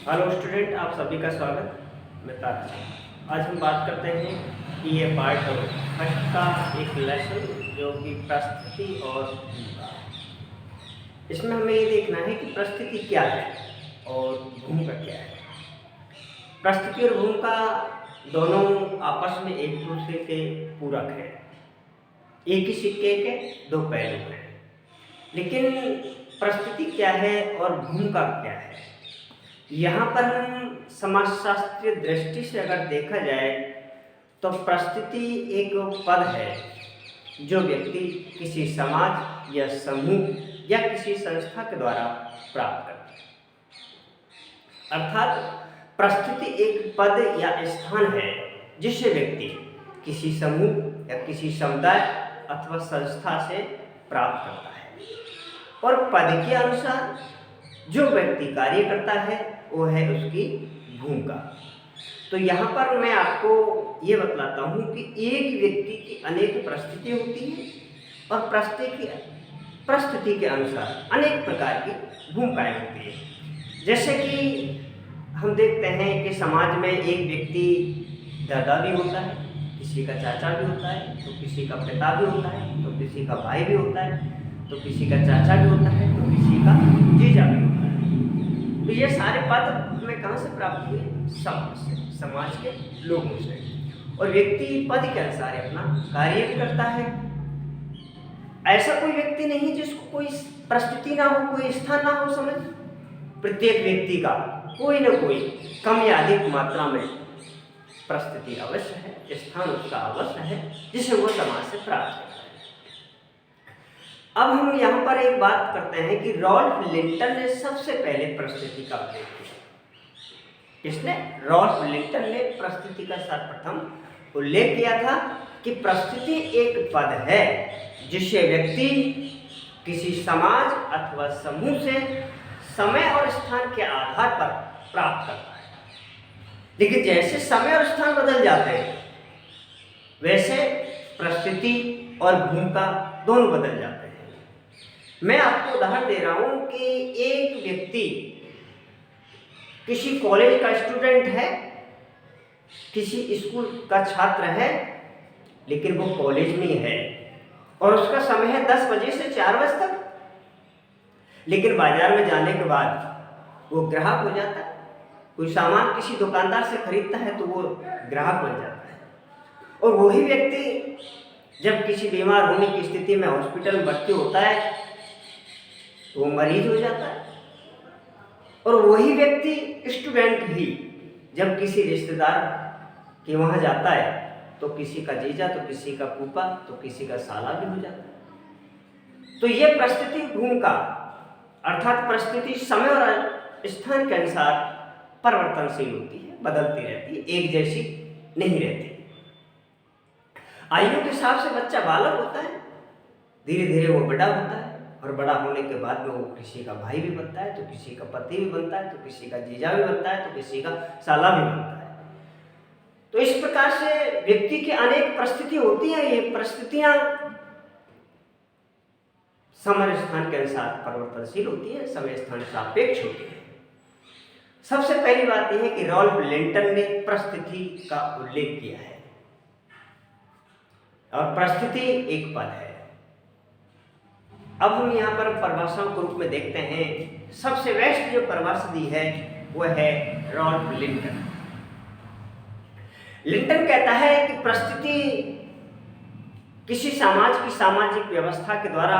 Hello student, आप सभी का स्वागत। मैं तारक। आज हम बात करते हैं कि ये पार्ट फर्स्ट का एक लेसन जो कि प्रस्तुति और भूमिका। इसमें हमें ये देखना है कि प्रस्तुति क्या है और भूमिका क्या है। प्रस्तुति और भूमिका दोनों आपस में एक दूसरे के पूरक हैं। एक ही सिक्के के दो पहलू हैं। लेकिन प्रस्तुति क्या है और भूमिका क्या है, यहाँ पर हम समाजशास्त्रीय दृष्टि से अगर देखा जाए तो प्रस्तुति एक पद है जो व्यक्ति किसी समाज या समूह या किसी संस्था के द्वारा प्राप्त करता है। अर्थात प्रस्तुति एक पद या स्थान है जिसे व्यक्ति किसी समूह या किसी समुदाय अथवा संस्था से प्राप्त करता है और पद के अनुसार जो व्यक्ति कार्य करता है वो है उसकी भूमिका। तो यहाँ पर मैं आपको ये बतलाता हूँ कि एक व्यक्ति की अनेक परिस्थितियाँ होती हैं और परिस्थिति के अनुसार अनेक प्रकार की भूमिकाएँ होती हैं। जैसे कि हम देखते हैं कि समाज में एक व्यक्ति दादा भी होता है, किसी का चाचा भी होता है, तो किसी का पिता भी होता है, तो किसी का भाई भी होता है, तो किसी का चाचा भी होता है, तो किसी का जीजा भी होता है। तो ये सारे पद हमें कहाँ से प्राप्त हुए? समाज से, समाज के लोगों से। और व्यक्ति पद के अनुसार अपना कार्य भी करता है। ऐसा कोई व्यक्ति नहीं जिसको कोई परिस्थिति ना हो, कोई स्थान ना हो। समझ, प्रत्येक व्यक्ति का कोई न कोई कम या अधिक मात्रा में परिस्थिति अवश्य है, स्थान उसका अवश्य है जिसे वो समाज से प्राप्त करता है। अब हम यहाँ पर एक बात करते हैं कि रॉल्फ लिंटन ने सबसे पहले परिस्थिति का उल्लेख किया। किसने? रॉल्फ लिंटन ने परिस्थिति का सर्वप्रथम उल्लेख किया था कि परिस्थिति एक पद है जिसे व्यक्ति किसी समाज अथवा समूह से समय और स्थान के आधार पर प्राप्त करता है। लेकिन जैसे समय और स्थान बदल जाते हैं वैसे परिस्थिति और भूमिका दोनों बदल जाते हैं। मैं आपको उदाहरण दे रहा हूं कि एक व्यक्ति किसी कॉलेज का स्टूडेंट है, किसी स्कूल का छात्र है, लेकिन वो कॉलेज में है और उसका समय है 10 बजे से 4 बजे तक। लेकिन बाजार में जाने के बाद वो ग्राहक हो जाता है। कोई सामान किसी दुकानदार से खरीदता है तो वो ग्राहक बन जाता है। और वही व्यक्ति जब किसी बीमार होने की स्थिति में हॉस्पिटल में भर्ती होता है तो वो मरीज हो जाता है। और वही व्यक्ति स्टूडेंट ही जब किसी रिश्तेदार के वहाँ जाता है तो किसी का जीजा, तो किसी का फूफा, तो किसी का साला भी हो जाता है। तो ये परिस्थिति भूमिका अर्थात परिस्थिति समय और स्थान के अनुसार परिवर्तनशील होती है, बदलती रहती है, एक जैसी नहीं रहती। आयु के हिसाब से बच्चा बालक होता है, धीरे धीरे वो बड़ा होता है और बड़ा होने के बाद में वो किसी का भाई भी बनता है, तो किसी का पति भी बनता है, तो किसी का जीजा भी बनता है, तो किसी का साला भी बनता है। तो इस प्रकार से व्यक्ति की अनेक परिस्थिति होती हैं। ये परिस्थितियां समय स्थान के अनुसार परिवर्तनशील होती है, समय स्थान सापेक्ष होती है। सबसे पहली बात यह है कि रॉल्फ लिंटन ने परिस्थिति का उल्लेख किया है और परिस्थिति एक पद है। अब हम यहाँ पर परिभाषाओं के रूप में देखते हैं। सबसे बेस्ट जो परिभाषा दी है वह है रॉल्फ लिंटन। लिंटन कहता है कि परिस्थिति किसी समाज की सामाजिक व्यवस्था के द्वारा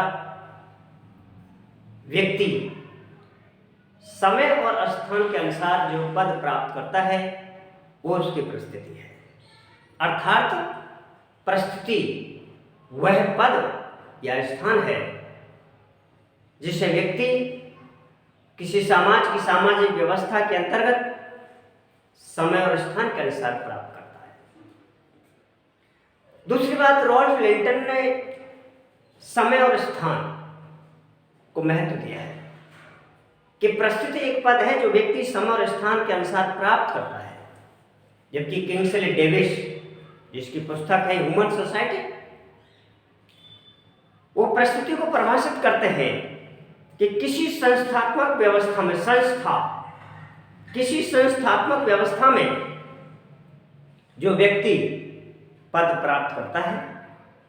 व्यक्ति समय और स्थान के अनुसार जो पद प्राप्त करता है वो उसकी परिस्थिति है। अर्थात परिस्थिति वह पद या स्थान है जिसे व्यक्ति किसी समाज की सामाजिक व्यवस्था के अंतर्गत समय और स्थान के अनुसार प्राप्त करता है। दूसरी बात, रॉल्फ लिंटन ने समय और स्थान को महत्व दिया है कि परिस्थिति एक पद है जो व्यक्ति समय और स्थान के अनुसार प्राप्त करता है। जबकि किंग्सले डेविस, जिसकी पुस्तक है ह्यूमन सोसाइटी, वो परिस्थिति को परिभाषित करते हैं कि किसी संस्थात्मक व्यवस्था में संस्था किसी संस्थात्मक व्यवस्था में जो व्यक्ति पद प्राप्त करता है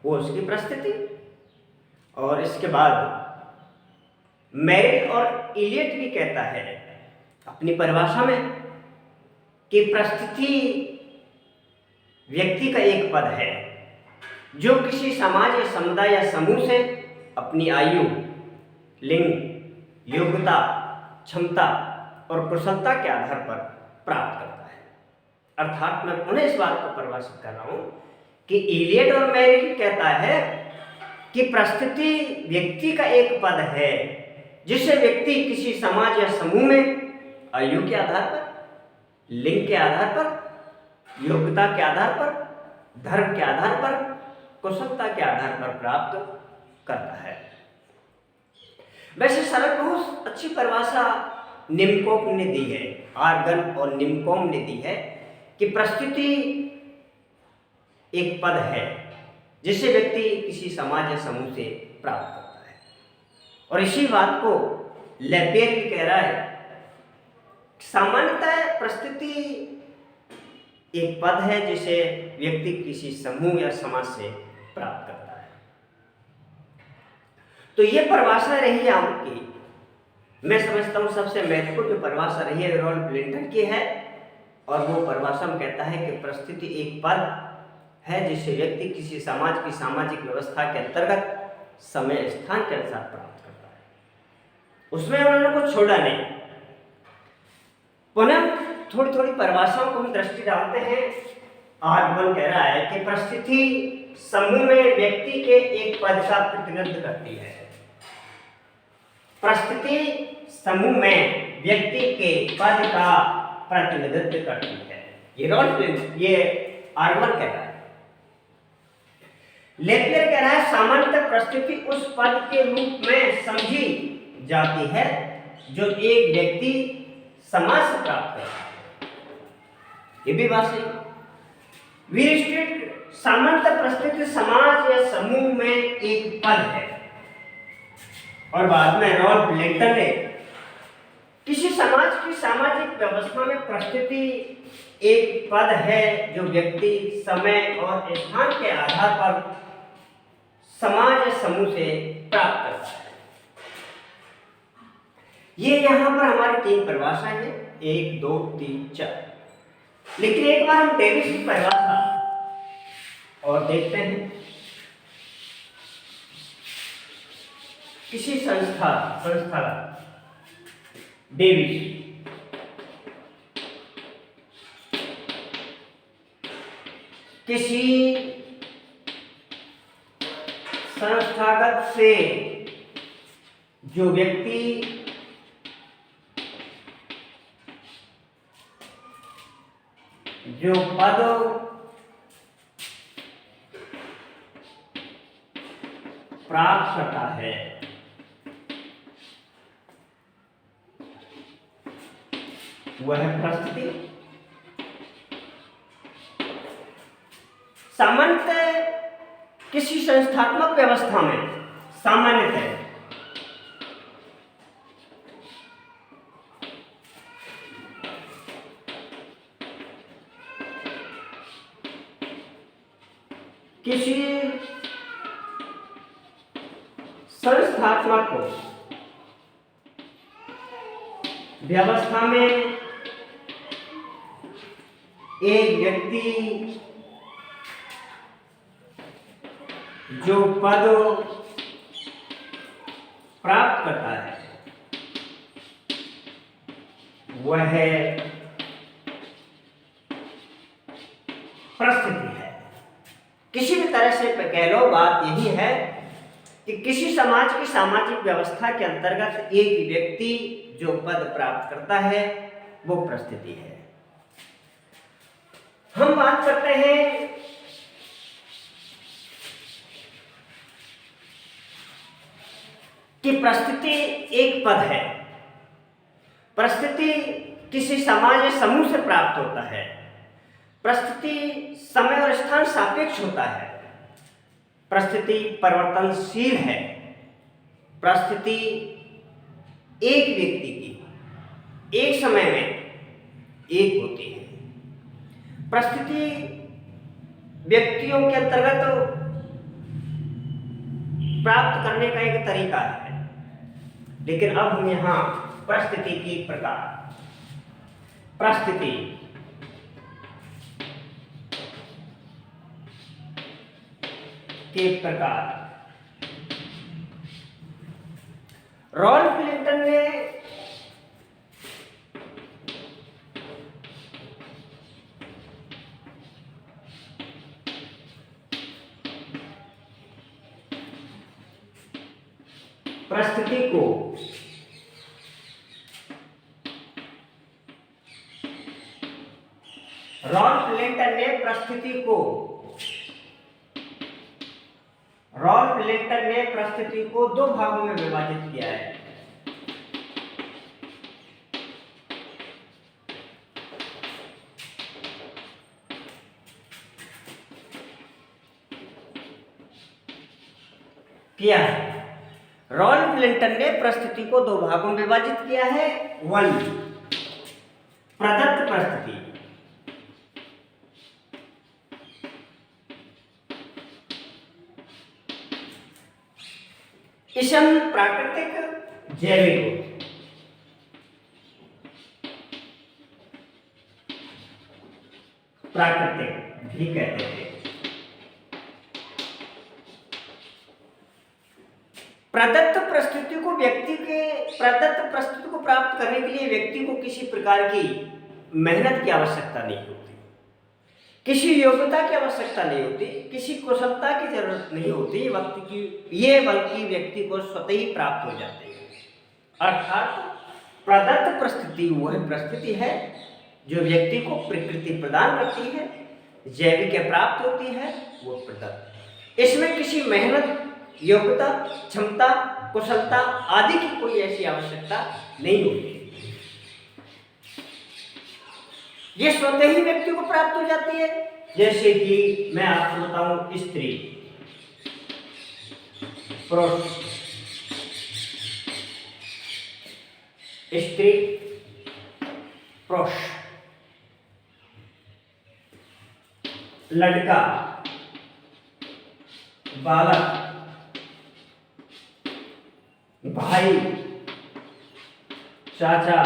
वो उसकी परिस्थिति। और इसके बाद मेरिल और इलियट भी कहता है अपनी परिभाषा में कि परिस्थिति व्यक्ति का एक पद है जो किसी समाज या समुदाय या समूह से अपनी आयु, लिंग, योग्यता, क्षमता और कुशलता के आधार पर प्राप्त करता है। अर्थात मैं पुनः इस बात को परिभाषित कर रहा हूं कि इलियट और मेरिल कहता है कि परिस्थिति व्यक्ति का एक पद है जिसे व्यक्ति किसी समाज या समूह में आयु के आधार पर, लिंग के आधार पर, योग्यता के आधार पर, धर्म के आधार पर, कुशलता के आधार पर प्राप्त करता है। वैसे सरल बहुत अच्छी परिभाषा निम्कोफ ने दी है, आर्गन और निम्कोम ने दी है कि परिस्थिति एक पद है जिसे व्यक्ति किसी समाज या समूह से प्राप्त करता है। और इसी बात को लेपेयर भी कह रहा है, सामान्यतः परिस्थिति एक पद है जिसे व्यक्ति किसी समूह या समाज से प्राप्त करता है। तो ये परिभाषा रही आपकी, मैं समझता हूं सबसे महत्वपूर्ण जो परिभाषा रही है रॉल्फ लिंटन की है। और वो परिभाषा में कहता है कि परिस्थिति एक पद है जिसे व्यक्ति किसी समाज की सामाजिक व्यवस्था के अंतर्गत समय स्थान के अनुसार प्राप्त करता है। उसमें उन्होंने कुछ छोड़ा नहीं। पुनः थोड़ी थोड़ी परिभाषाओं को हम दृष्टि डालते हैं। आर्गन कह रहा है कि परिस्थिति समूह में व्यक्ति के एक पद का प्रतिनिधित्व करती है। परिस्थिति समूह में व्यक्ति के पद का प्रतिनिधित्व करती है। ये आर्गन कह रहा है। लेपियर कह रहा है सामान्यतः परिस्थिति उस पद के रूप में समझी जाती है जो एक व्यक्ति समाज से प्राप्त करता है। ये भी बात सही। वीरस्ट्रीट सामान्यतः परिस्थिति समाज या समूह में एक पद है। और बाद में रॉल्फ लिंटन ने किसी समाज की सामाजिक व्यवस्था में परिस्थिति एक पद है जो व्यक्ति समय और स्थान के आधार पर समाज या समूह से प्राप्त करता है। ये यहां पर हमारी 3 परिभाषाएं हैं, 1, 2, 3, 4। लेकिन एक बार हम डेविस की परिभाषा और देखते हैं। किसी संस्था डेविस किसी संस्थागत से जो व्यक्ति जो पद प्राप्त करता है वह परिस्थिति सामान्यतः किसी संस्थात्मक व्यवस्था में सामान्यतः किसी संस्थात्मक व्यवस्था में एक व्यक्ति जो पद प्राप्त करता है वह परिस्थिति है। किसी भी तरह से कह लो, बात यही है कि किसी समाज की सामाजिक व्यवस्था के अंतर्गत एक व्यक्ति जो पद प्राप्त करता है वो परिस्थिति है। हम बात करते हैं कि परिस्थिति एक पद है। परिस्थिति किसी समाज या समूह से प्राप्त होता है। परिस्थिति समय और स्थान सापेक्ष होता है। परिस्थिति परिवर्तनशील है। परिस्थिति एक व्यक्ति की एक समय में एक होती है। परिस्थिति व्यक्तियों के अंतर्गत प्राप्त करने का एक तरीका है, लेकिन अब हम यहाँ परिस्थिति की प्रकार, परिस्थिति के प्रकार। रॉल्फ लिंटन ने परिस्थिति को रॉल्फ लिंटन ने परिस्थिति को दो भागों में विभाजित किया है। रॉल्फ लिंटन ने परिस्थिति को दो भागों में विभाजित किया है। 1, प्रदत्त परिस्थिति, इसम प्राकृतिक जैविक। प्राकृतिक भी कहते हैं। प्रदत्त परिस्थिति को प्राप्त करने के लिए व्यक्ति को किसी प्रकार की मेहनत की आवश्यकता नहीं होती, किसी योग्यता की आवश्यकता नहीं होती, किसी कुशलता की जरूरत नहीं होती, बल्कि व्यक्ति को स्वतः ही प्राप्त हो जाती है। अर्थात प्रदत्त परिस्थिति वह परिस्थिति है जो व्यक्ति को प्रकृति प्रदान करती है, जैविक प्राप्त होती है, वो प्रदत्त। इसमें किसी मेहनत, योग्यता, क्षमता, कुशलता आदि की कोई ऐसी आवश्यकता नहीं होती। ये स्वतः ही व्यक्ति को प्राप्त हो जाती है। जैसे कि मैं आपको बताऊं, स्त्री, पुरुष, स्त्री, पुरुष, लड़का, बालक, भाई, चाचा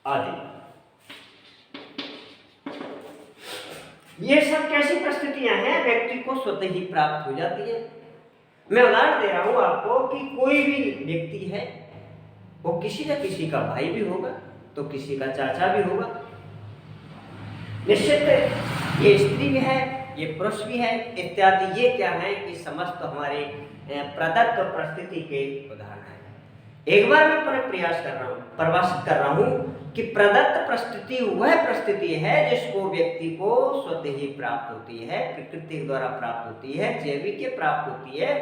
आदि। ये सब कैसी परिस्थितियां हैं, व्यक्ति को स्वतः ही प्राप्त हो जाती है। मैं उदाहरण दे रहा हूं आपको कि कोई भी व्यक्ति है, वो किसी न किसी का भाई भी होगा, तो किसी का चाचा भी होगा। निश्चित ये स्त्री भी है, ये पुरुष भी है, इत्यादि। ये क्या है कि समस्त हमारे प्रदत्त परिस्थिति के उदाहरण है। एक बार मैं परिभाषित कर रहा हूं कि प्रदत्त परिस्थिति वह परिस्थिति है जिसको व्यक्ति को स्वतः ही प्राप्त होती है, प्रकृति के द्वारा प्राप्त होती है, जैविक प्राप्त होती है।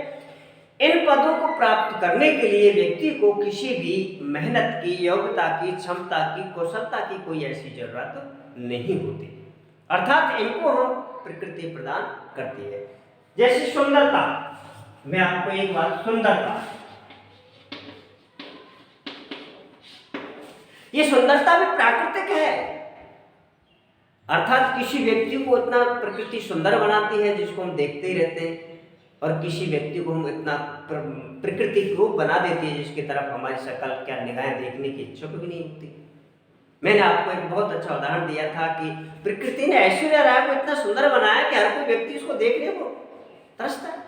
इन पदों को प्राप्त करने के लिए व्यक्ति को किसी भी मेहनत की, योग्यता की, क्षमता की, कुशलता की कोई ऐसी जरूरत नहीं होती। अर्थात इनको हम प्रकृति प्रदान करती है। जैसे सुंदरता, मैं आपको एक बात, सुंदरता, ये सुंदरता भी प्राकृतिक है। अर्थात किसी व्यक्ति को इतना प्रकृति सुंदर बनाती है जिसको हम देखते ही रहते हैं, और किसी व्यक्ति को हम इतना प्रकृति रूप बना देती है जिसकी तरफ हमारी शक्ल, क्या निगाहें देखने की इच्छुक भी नहीं होती। मैंने आपको एक बहुत अच्छा उदाहरण दिया था कि प्रकृति ने ऐश्वर्या राय को इतना सुंदर बनाया कि हर कोई व्यक्ति उसको देखने को तरसता है।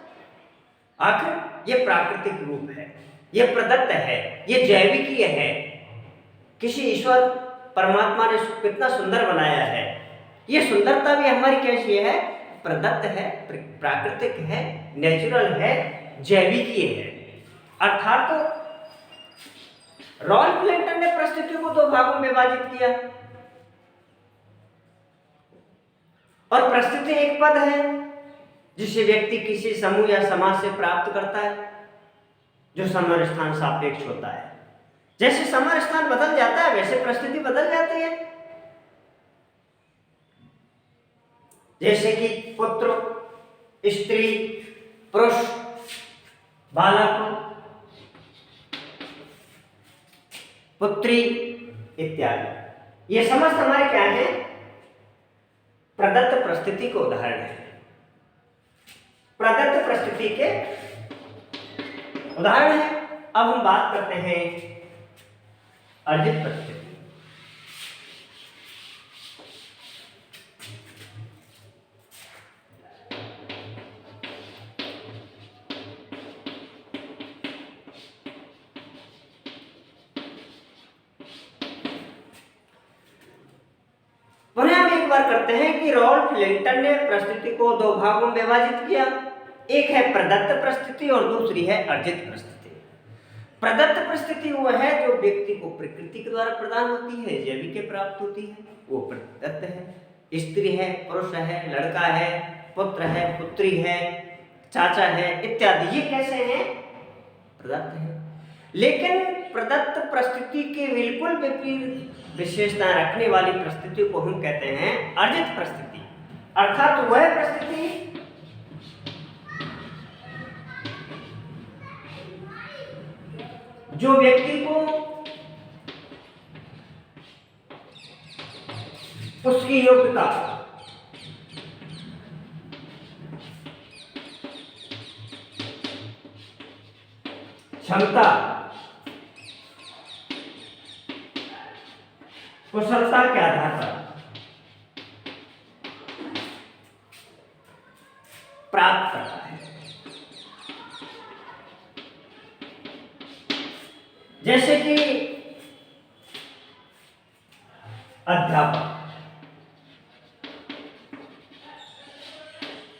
आखिर ये प्राकृतिक रूप है, ये प्रदत्त है, ये जैविकीय है। किसी ईश्वर परमात्मा ने उसको कितना सुंदर बनाया है। ये सुंदरता भी हमारी कैसी है, प्रदत्त है, प्राकृतिक है, नेचुरल है, जैविकीय है। अर्थात रॉल्फ लिंटन ने परिस्थिति को दो भागों में विभाजित किया, और परिस्थिति एक पद है जिसे व्यक्ति किसी समूह या समाज से प्राप्त करता है, जो समय स्थान सापेक्ष होता है। जैसे समय स्थान बदल जाता है वैसे परिस्थिति बदल जाती है। जैसे कि पुत्र, स्त्री, पुरुष, बालक, पुत्री, इत्यादि। ये समस्त हमारे क्या है? प्रदत्त परिस्थिति के उदाहरण है। प्रदत्त परिस्थिति के उदाहरण है। अब हम बात करते हैं अर्जित परिस्थिति। पुनः हम एक बार करते हैं कि रॉल्फ लिंटन ने परिस्थिति को दो भागों में विभाजित किया। एक है प्रदत्त परिस्थिति और दूसरी है अर्जित परिस्थिति। प्रदत्त परिस्थिति वो है जो व्यक्ति को प्रकृति के द्वारा प्रदान होती है, जैविक प्राप्त होती है, वो प्रदत्त है। स्त्री है, पुरुष है, लड़का है, पुत्र है, पुत्री है, चाचा है इत्यादि, ये कैसे हैं? प्रदत्त है। लेकिन प्रदत्त परिस्थिति के बिल्कुल विपरीत विशेषता रखने वाली परिस्थिति को हम कहते हैं अर्जित परिस्थिति। अर्थात वह परिस्थिति जो व्यक्ति को उसकी योग्यता, क्षमता, कुशलता के आधार पर प्राप्त करता है। जैसे कि अध्यापक,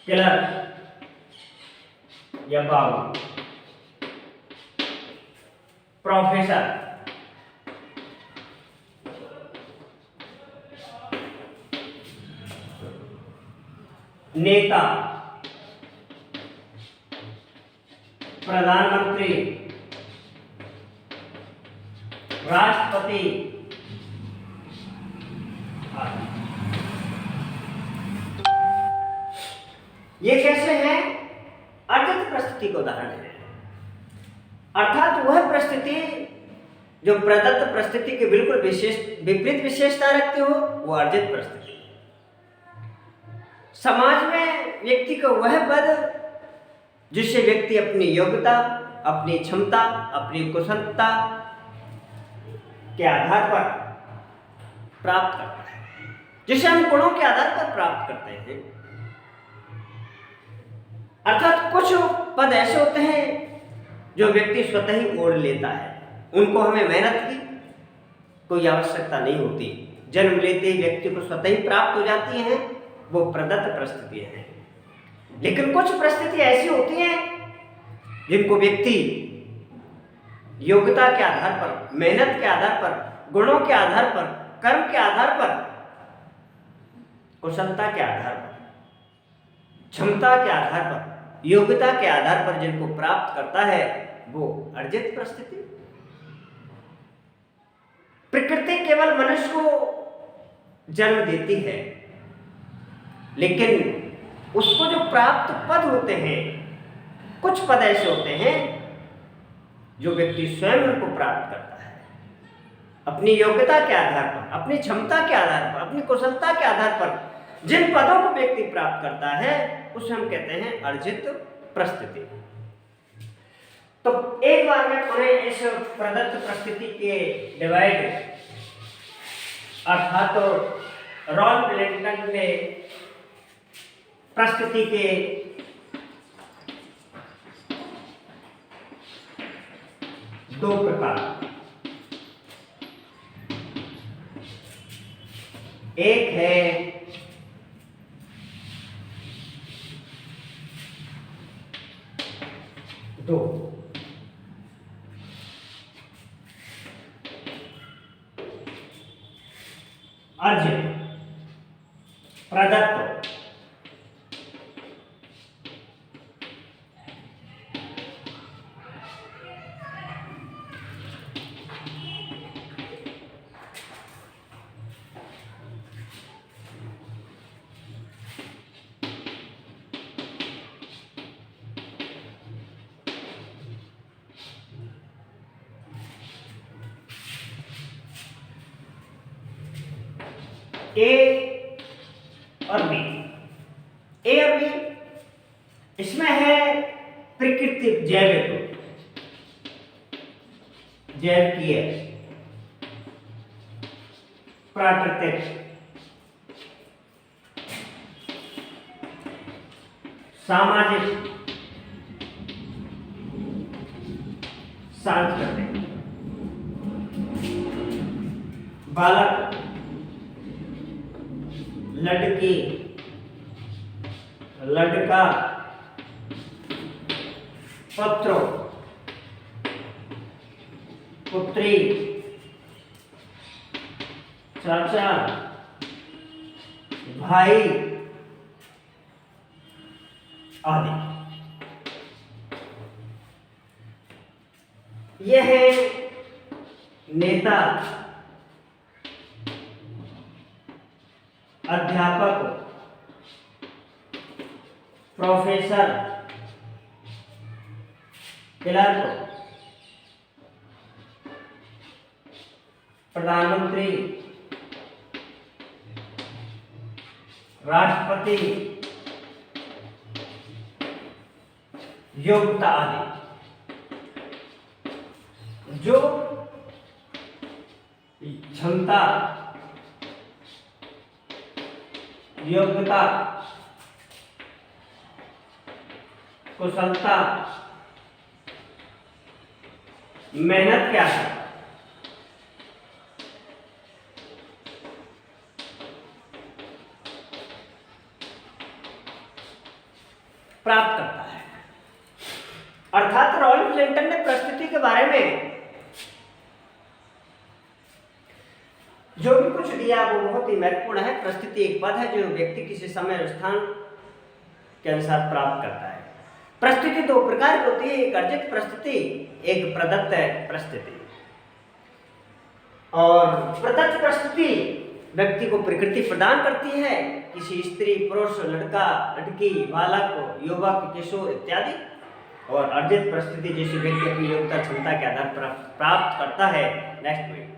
क्लर्क या बाबू, प्रोफेसर, नेता, प्रधानमंत्री, राष्ट्रपति ये कैसे हैं? अर्जित परिस्थिति का उदाहरण है। अर्थात वह परिस्थिति जो प्रदत्त परिस्थिति के बिल्कुल विपरीत विशेषता रखती हो, वो अर्जित परिस्थिति। समाज में व्यक्ति का वह पद जिससे व्यक्ति अपनी योग्यता, अपनी क्षमता, अपनी कुशलता के आधार पर प्राप्त करता है, जिसे हम गुणों के आधार पर प्राप्त करते हैं। अर्थात कुछ पद ऐसे होते हैं जो व्यक्ति स्वतः ही ओढ़ लेता है, उनको हमें मेहनत की कोई आवश्यकता नहीं होती, जन्म लेते ही व्यक्ति को स्वतः ही प्राप्त हो जाती हैं, वो प्रदत्त परिस्थितियां हैं। लेकिन कुछ परिस्थिति ऐसी होती हैं जिनको व्यक्ति योग्यता के आधार पर, मेहनत के आधार पर, गुणों के आधार पर, कर्म के आधार पर, कुशलता के आधार पर, क्षमता के आधार पर, योग्यता के आधार पर जिनको प्राप्त करता है, वो अर्जित परिस्थिति। प्रकृति केवल मनुष्य को जन्म देती है, लेकिन उसको जो प्राप्त पद होते हैं, कुछ पद ऐसे होते हैं जो व्यक्ति स्वयं उनको प्राप्त करता है अपनी योग्यता के आधार पर, अपनी क्षमता के आधार पर, अपनी कुशलता के आधार पर। जिन पदों को व्यक्ति प्राप्त करता है उसे हम कहते हैं अर्जित परिस्थिति। तो एक बार में पुनः इस प्रदत्त परिस्थिति के डिवाइड अर्थात तो रॉल्फ लिंटन ने परिस्थिति के दो प्रकार, एक है दो, अर्जित, प्रदत्त, ए और बी। ए और बी इसमें है प्रकृति जैविक, जैविकीय, प्राकृतिक, सामाजिक, सांस्कृतिक। बालक, लड़की, लड़का, पुत्र, पुत्री, चाचा, भाई आदि। यह है नेता, अध्यापक, प्रोफेसर, क्लर्क, प्रधानमंत्री, राष्ट्रपति, योग्यता आदि। जो क्षमता, योग्यता, कुशलता, मेहनत क्या है, प्राप्त करता है। अर्थात रॉल्फ क्लिंटन ने परिस्थिति के बारे में जो भी कुछ दिया वो बहुत ही महत्वपूर्ण है। परिस्थिति एक पद है जो व्यक्ति किसी समय और स्थान के अनुसार प्राप्त करता है। परिस्थिति दो प्रकार की होती है, एक अर्जित परिस्थिति, एक प्रदत्त परिस्थिति। और प्रदत्त परिस्थिति व्यक्ति को प्रकृति प्रदान करती है, किसी स्त्री, पुरुष, लड़का, लड़की, बालक, युवक, किशोर इत्यादि। और अर्जित परिस्थिति जैसे व्यक्ति अपनी योग्यता, क्षमता के आधार पर प्राप्त करता है। Next point.